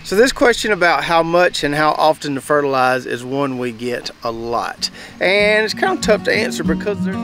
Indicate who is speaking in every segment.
Speaker 1: So this question about how much and how often to fertilize is one we get a lot. And it's kind of tough to answer because there's...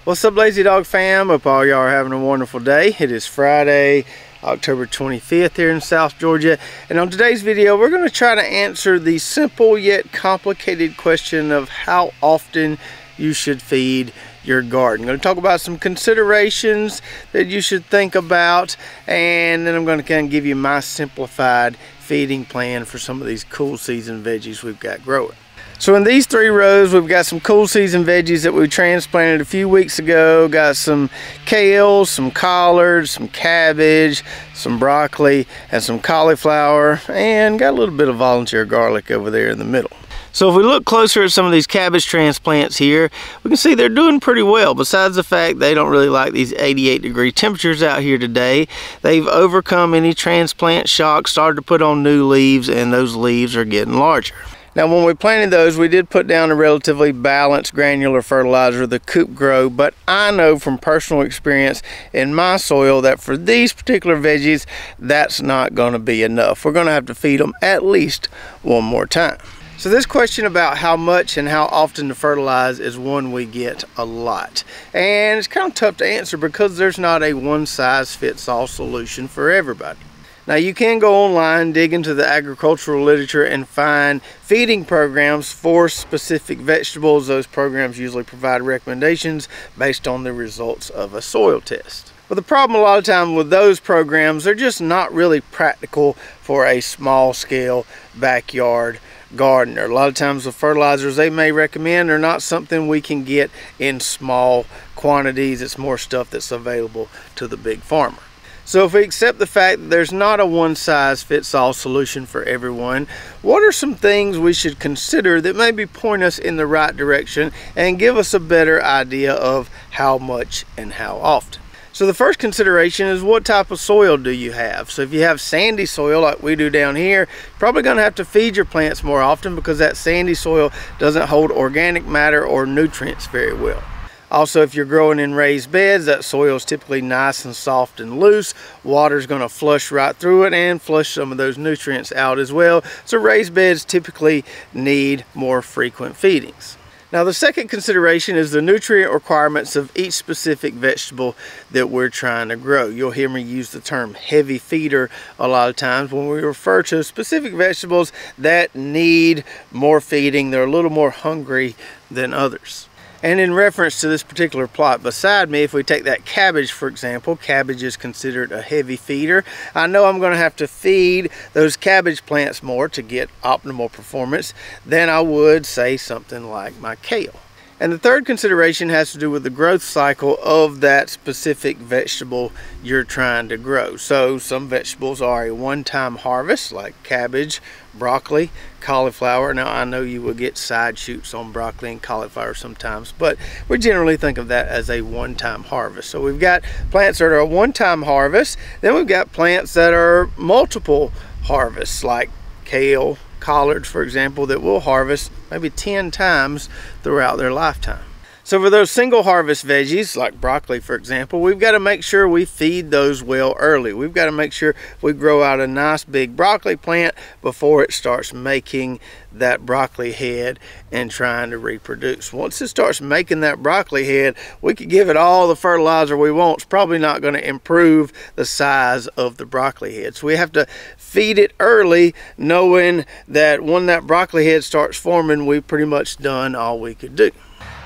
Speaker 1: What's up, Lazy Dog fam? Hope all y'all are having a wonderful day. It is Friday, October 25th here in South Georgia. And on today's video, we're going to try to answer the simple yet complicated question of how often you should feed your garden. I'm going to talk about some considerations that you should think about, and then I'm going to kind of give you my simplified feeding plan for some of these cool season veggies we've got growing. So in these 3 rows, we've got some cool season veggies that we transplanted a few weeks ago. Got some kale, some collards, some cabbage, some broccoli, and some cauliflower, and got a little bit of volunteer garlic over there in the middle. So if we look closer at some of these cabbage transplants here, we can see they're doing pretty well. Besides the fact they don't really like these 88-degree temperatures out here today, they've overcome any transplant shock, started to put on new leaves, and those leaves are getting larger. Now when we planted those, we did put down a relatively balanced granular fertilizer, the Coop Grow, but I know from personal experience in my soil that for these particular veggies, that's not going to be enough. We're going to have to feed them at least one more time. So this question about how much and how often to fertilize is one we get a lot. And it's kind of tough to answer because there's not a one-size-fits-all solution for everybody. Now you can go online, dig into the agricultural literature, and find feeding programs for specific vegetables. Those programs usually provide recommendations based on the results of a soil test. But the problem a lot of times with those programs, they're just not really practical for a small scale backyard gardener. A lot of times the fertilizers they may recommend are not something we can get in small quantities. It's more stuff that's available to the big farmer. So if we accept the fact that there's not a one-size-fits-all solution for everyone, what are some things we should consider that maybe point us in the right direction and give us a better idea of how much and how often? So the first consideration is, what type of soil do you have? So if you have sandy soil like we do down here, you're probably going to have to feed your plants more often because that sandy soil doesn't hold organic matter or nutrients very well. Also, if you're growing in raised beds, that soil is typically nice and soft and loose. Water's going to flush right through it and flush some of those nutrients out as well. So raised beds typically need more frequent feedings. Now the second consideration is the nutrient requirements of each specific vegetable that we're trying to grow. You'll hear me use the term heavy feeder a lot of times when we refer to specific vegetables that need more feeding. They're a little more hungry than others. And in reference to this particular plot beside me, if we take that cabbage for example, cabbage is considered a heavy feeder. I know I'm going to have to feed those cabbage plants more to get optimal performance than I would say something like my kale. And the third consideration has to do with the growth cycle of that specific vegetable you're trying to grow. So some vegetables are a one-time harvest like cabbage, broccoli, cauliflower. Now I know you will get side shoots on broccoli and cauliflower sometimes, but we generally think of that as a one-time harvest. So we've got plants that are a one-time harvest, then we've got plants that are multiple harvests like kale, collards for example, that will harvest maybe 10 times throughout their lifetime. So for those single harvest veggies like broccoli for example, we've got to make sure we feed those well early. We've got to make sure we grow out a nice big broccoli plant before it starts making that broccoli head and trying to reproduce. Once it starts making that broccoli head, we could give it all the fertilizer we want. It's probably not going to improve the size of the broccoli head. So we have to feed it early, knowing that when that broccoli head starts forming, we've pretty much done all we could do.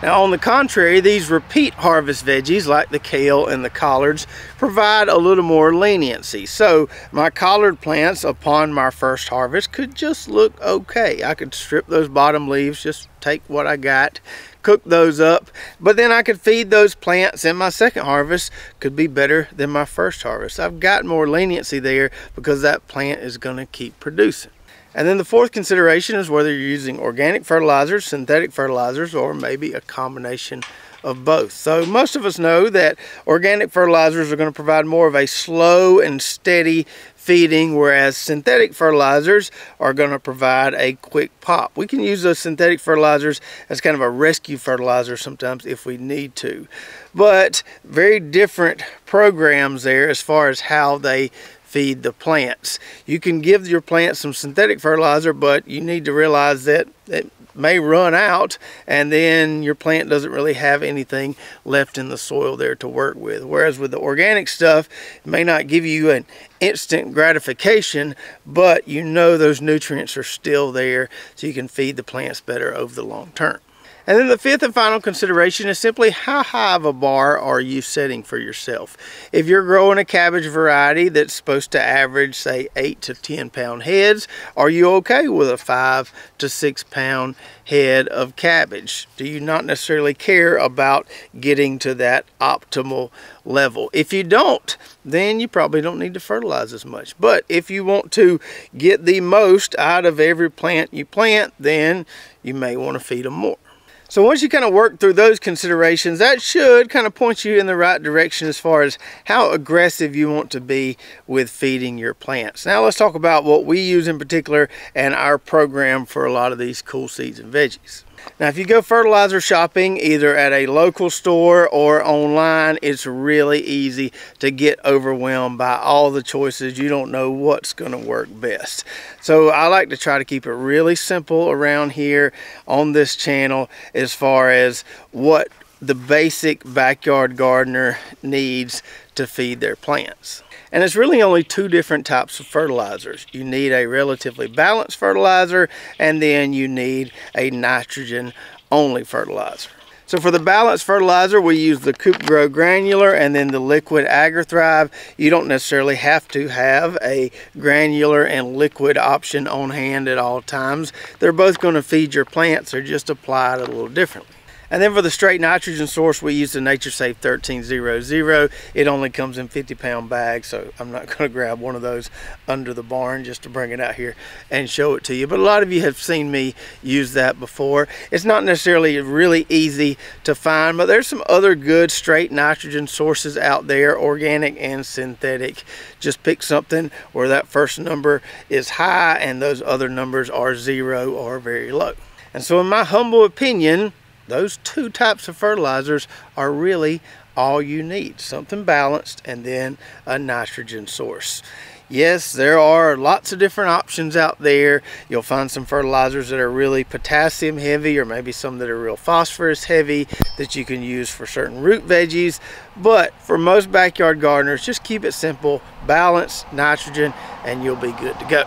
Speaker 1: Now on the contrary, these repeat harvest veggies like the kale and the collards provide a little more leniency. So my collard plants upon my first harvest could just look okay. I could strip those bottom leaves, just take what I got, cook those up, but then I could feed those plants and my second harvest could be better than my first harvest. I've got more leniency there because that plant is going to keep producing. And then the fourth consideration is whether you're using organic fertilizers, synthetic fertilizers, or maybe a combination of both. So most of us know that organic fertilizers are going to provide more of a slow and steady feeding, whereas synthetic fertilizers are going to provide a quick pop. We can use those synthetic fertilizers as kind of a rescue fertilizer sometimes if we need to. But very different programs there as far as how they feed the plants. You can give your plants some synthetic fertilizer, but you need to realize that it may run out and then your plant doesn't really have anything left in the soil there to work with. Whereas with the organic stuff, it may not give you an instant gratification, but you know those nutrients are still there, so you can feed the plants better over the long term. And then the fifth and final consideration is simply how high of a bar are you setting for yourself? If you're growing a cabbage variety that's supposed to average, say, 8 to 10 pound heads, are you okay with a 5 to 6 pound head of cabbage? Do you not necessarily care about getting to that optimal level? If you don't, then you probably don't need to fertilize as much. But if you want to get the most out of every plant you plant, then you may want to feed them more. So once you kind of work through those considerations, that should kind of point you in the right direction as far as how aggressive you want to be with feeding your plants. Now let's talk about what we use in particular and our program for a lot of these cool seeds and veggies. Now if you go fertilizer shopping either at a local store or online, it's really easy to get overwhelmed by all the choices. You don't know what's going to work best. So I like to try to keep it really simple around here on this channel as far as what the basic backyard gardener needs to feed their plants. And it's really only two different types of fertilizers. You need a relatively balanced fertilizer, and then you need a nitrogen only fertilizer. So for the balanced fertilizer, we use the Coop Grow granular and then the liquid AgriThrive. You don't necessarily have to have a granular and liquid option on hand at all times. They're both going to feed your plants, they're just applied a little differently. And then for the straight nitrogen source, we use the NatureSafe 1300. It only comes in 50-pound bags, so I'm not going to grab one of those under the barn just to bring it out here and show it to you. But a lot of you have seen me use that before. It's not necessarily really easy to find, but there's some other good straight nitrogen sources out there, organic and synthetic. Just pick something where that first number is high and those other numbers are 0 or very low. And so in my humble opinion, those two types of fertilizers are really all you need. Something balanced and then a nitrogen source. Yes, there are lots of different options out there. You'll find some fertilizers that are really potassium heavy, or maybe some that are real phosphorus heavy that you can use for certain root veggies. But for most backyard gardeners, just keep it simple, balanced, nitrogen, and you'll be good to go.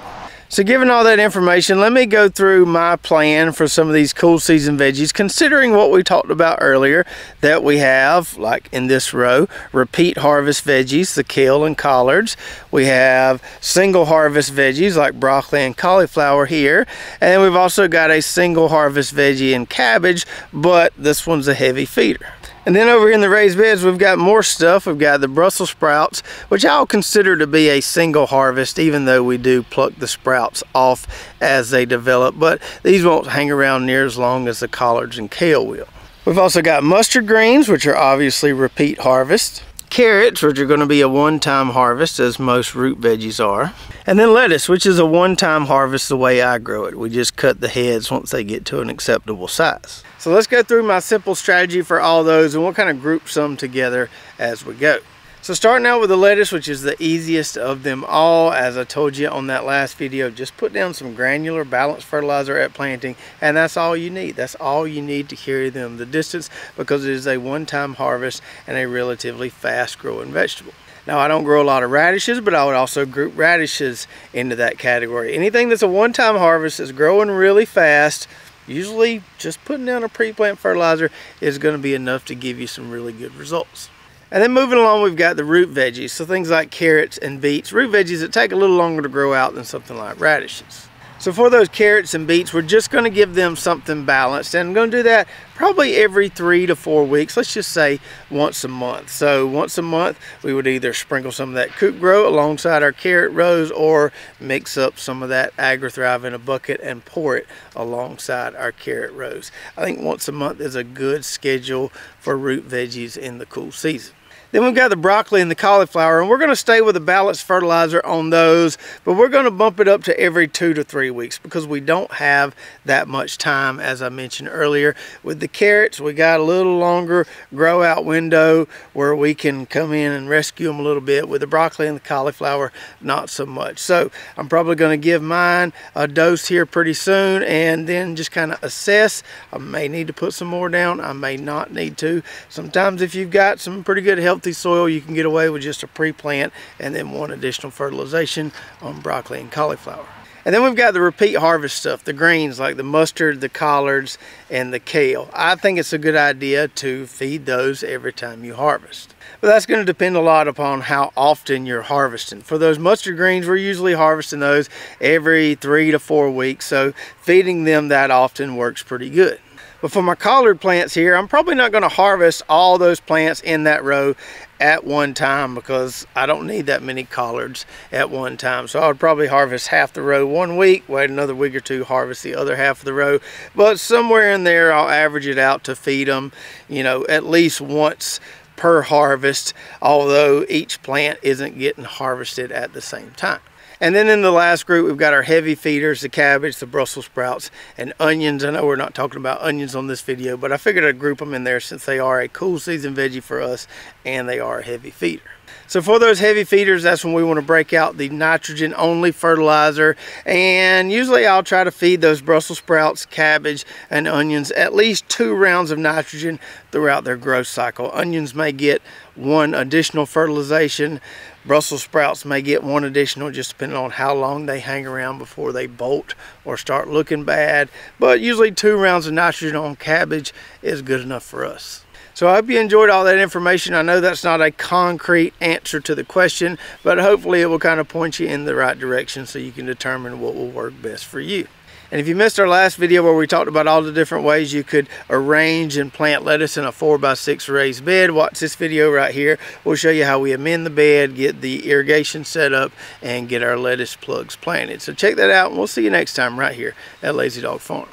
Speaker 1: So given all that information, let me go through my plan for some of these cool season veggies, considering what we talked about earlier, that we have, like in this row, repeat harvest veggies, the kale and collards. We have single harvest veggies like broccoli and cauliflower here. And then we've also got a single harvest veggie in cabbage, but this one's a heavy feeder. And then over in the raised beds, we've got more stuff. We've got the Brussels sprouts, which I'll consider to be a single harvest, even though we do pluck the sprouts off as they develop. But these won't hang around near as long as the collards and kale will. We've also got mustard greens, which are obviously repeat harvest. Carrots, which are going to be a one-time harvest, as most root veggies are. And then lettuce, which is a one-time harvest the way I grow it. We just cut the heads once they get to an acceptable size. So let's go through my simple strategy for all those, and we'll kind of group some together as we go. So starting out with the lettuce, which is the easiest of them all, as I told you on that last video, just put down some granular balanced fertilizer at planting, and that's all you need. That's all you need to carry them the distance, because it is a one-time harvest and a relatively fast growing vegetable. Now, I don't grow a lot of radishes, but I would also group radishes into that category. Anything that's a one-time harvest is growing really fast. Usually just putting down a pre-plant fertilizer is going to be enough to give you some really good results. And then moving along, we've got the root veggies, so things like carrots and beets, root veggies that take a little longer to grow out than something like radishes. So for those carrots and beets, we're just going to give them something balanced, and I'm going to do that probably every 3 to 4 weeks. Let's just say once a month. So once a month we would either sprinkle some of that Coop Grow alongside our carrot rows, or mix up some of that AgriThrive in a bucket and pour it alongside our carrot rows. I think once a month is a good schedule for root veggies in the cool season. Then we've got the broccoli and the cauliflower, and we're going to stay with a balanced fertilizer on those, but we're going to bump it up to every 2 to 3 weeks because we don't have that much time, as I mentioned earlier. With the carrots, we got a little longer grow out window where we can come in and rescue them a little bit. With the broccoli and the cauliflower, not so much. So I'm probably going to give mine a dose here pretty soon, and then just kind of assess. I may need to put some more down, I may not need to. Sometimes if you've got some pretty good healthy soil, you can get away with just a pre-plant and then one additional fertilization on broccoli and cauliflower. And then we've got the repeat harvest stuff, the greens like the mustard, the collards, and the kale. I think it's a good idea to feed those every time you harvest. But that's going to depend a lot upon how often you're harvesting. For those mustard greens, we're usually harvesting those every 3 to 4 weeks, so feeding them that often works pretty good. But for my collard plants here, I'm probably not going to harvest all those plants in that row at one time because I don't need that many collards at one time. So I would probably harvest half the row 1 week, wait another week or two, harvest the other half of the row. But somewhere in there, I'll average it out to feed them, you know, at least once per harvest, although each plant isn't getting harvested at the same time. And then in the last group, we've got our heavy feeders, the cabbage, the Brussels sprouts, and onions. I know we're not talking about onions on this video, but I figured I'd group them in there since they are a cool season veggie for us and they are a heavy feeder. So for those heavy feeders, that's when we want to break out the nitrogen only fertilizer, and usually I'll try to feed those Brussels sprouts, cabbage, and onions at least 2 rounds of nitrogen throughout their growth cycle. Onions may get 1 additional fertilization. Brussels sprouts may get 1 additional, just depending on how long they hang around before they bolt or start looking bad. But usually 2 rounds of nitrogen on cabbage is good enough for us. So I hope you enjoyed all that information. I know that's not a concrete answer to the question, but hopefully it will kind of point you in the right direction so you can determine what will work best for you. And if you missed our last video where we talked about all the different ways you could arrange and plant lettuce in a 4x6 raised bed, watch this video right here. We'll show you how we amend the bed, get the irrigation set up, and get our lettuce plugs planted. So check that out, and we'll see you next time right here at Lazy Dog Farm.